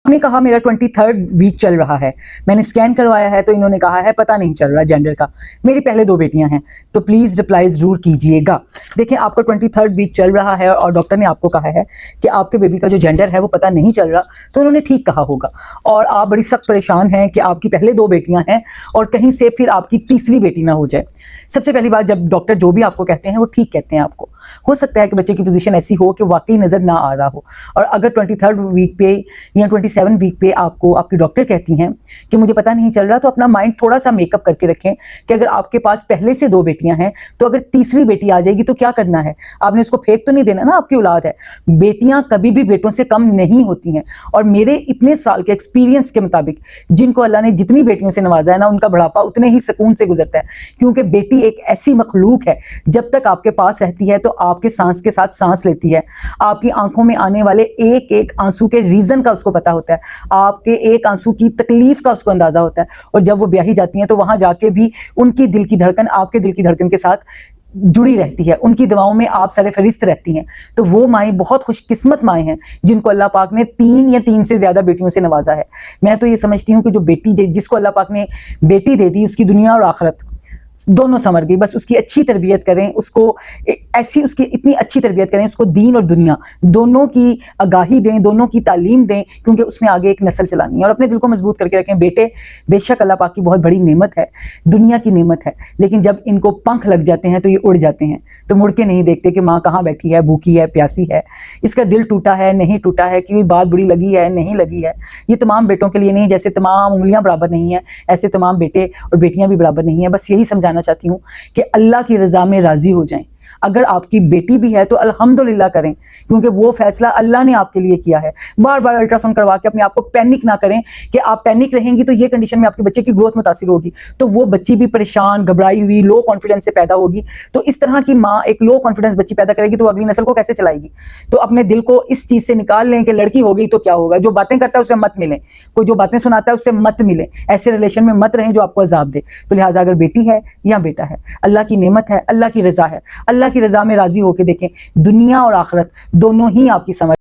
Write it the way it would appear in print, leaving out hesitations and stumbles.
आपने कहा मेरा 23rd वीक चल रहा है, मैंने स्कैन करवाया है तो इन्होंने कहा है पता नहीं चल रहा जेंडर का। मेरी पहले 2 बेटियां हैं, तो प्लीज़ रिप्लाई ज़रूर कीजिएगा। देखिए आपका 23rd वीक चल रहा है और डॉक्टर ने आपको कहा है कि आपके बेबी का जो जेंडर है वो पता नहीं चल रहा, तो उन्होंने ठीक कहा होगा। और आप बड़ी सख्त परेशान हैं कि आपकी पहले 2 बेटियां हैं और कहीं से फिर आपकी तीसरी बेटी ना हो जाए। सबसे पहली बात, जब डॉक्टर जो भी आपको कहते हैं वो ठीक कहते हैं आपको। हो सकता है कि बच्चे की पोजीशन ऐसी हो कि वाकई नज़र ना आ रहा हो, और अगर 23rd वीक पे या 27 वीक पे आपको आपकी डॉक्टर कहती हैं कि मुझे पता नहीं चल रहा, तो अपना माइंड थोड़ा सा मेकअप करके रखें कि अगर आपके पास पहले से 2 बेटियां हैं तो अगर तीसरी बेटी आ जाएगी तो क्या करना है। आपने उसको फेंक तो नहीं देना ना, आपकी औलाद है। बेटियां कभी भी बेटों से कम नहीं होती हैं, और मेरे इतने साल के एक्सपीरियंस के मुताबिक जिनको अल्लाह ने जितनी बेटियों से नवाजा है ना, उनका बुढ़ापा उतने ही सुकून से गुजरता है। क्योंकि बेटी एक ऐसी मखलूक है, जब तक आपके पास रहती है तो आपके सांस के साथ सांस लेती है। आपकी आंखों में आने वाले एक एक आंसू के रीजन का उसको पता होता है, आपके एक आंसू की तकलीफ का उसको अंदाजा होता है। और जब वो ब्याही जाती हैं तो वहां जाके भी उनकी दिल की धड़कन आपके दिल की धड़कन के साथ जुड़ी रहती है, उनकी दवाओं में आप सरफहरिस्त रहती हैं। तो वो माएँ बहुत खुशकिस्मत माएँ हैं जिनको अल्लाह पाक ने 3 या 3 से ज्यादा बेटियों से नवाजा है। मैं तो ये समझती हूँ कि जो बेटी जिसको अल्लाह पाक ने बेटी दे दी, उसकी दुनिया और आखिरत दोनों संवर गई। बस उसकी अच्छी तरबियत करें, उसको ऐसी उसकी इतनी अच्छी तरबियत करें, उसको दीन और दुनिया दोनों की आगाही दें, दोनों की तालीम दें, क्योंकि उसने आगे एक नस्ल चलानी है। और अपने दिल को मजबूत करके रखें। बेटे बेशक अल्लाह पाक की बहुत बड़ी नेमत है, दुनिया की नेमत है, लेकिन जब इनको पंख लग जाते हैं तो ये उड़ जाते हैं, तो मुड़ के नहीं देखते कि माँ कहाँ बैठी है, भूखी है, प्यासी है, इसका दिल टूटा है, नहीं टूटा है, कि बात बुरी लगी है, नहीं लगी है। ये तमाम बेटों के लिए नहीं, जैसे तमाम उंगलियां बराबर नहीं है ऐसे तमाम बेटे और बेटियां भी बराबर नहीं है। बस यही समझाना चाहती हूँ कि अल्लाह की रजा में राजी हो जाएं। अगर आपकी बेटी भी है तो अल्हम्दुलिल्लाह करें, क्योंकि वो फैसला अल्लाह ने आपके लिए किया है। बार बार अल्ट्रासाउंड करवा के अपने आप को पैनिक ना करें, कि आप पैनिक रहेंगी तो ये कंडीशन में आपके बच्चे की ग्रोथ मुतासिर होगी, तो वो बच्ची भी परेशान, घबराई हुई, लो कॉन्फिडेंस से पैदा होगी। तो इस तरह की माँ एक लो कॉन्फिडेंस बच्ची पैदा करेगी तो अगली नस्ल को कैसे चलाएगी। तो अपने दिल को इस चीज से निकाल लें कि लड़की हो गई तो क्या होगा। जो बातें करता है उससे मत मिलें, कोई जो बातें सुनाता है उससे मत मिलें, ऐसे रिलेशन में मत रहें जो आपको अजाब दे। तो लिहाजा अगर बेटी है या बेटा है, अल्लाह की नेमत है, अल्लाह की रजा है, अल्लाह की रजा में राजी होकर देखें। दुनिया और आखिरत दोनों ही आपकी समझ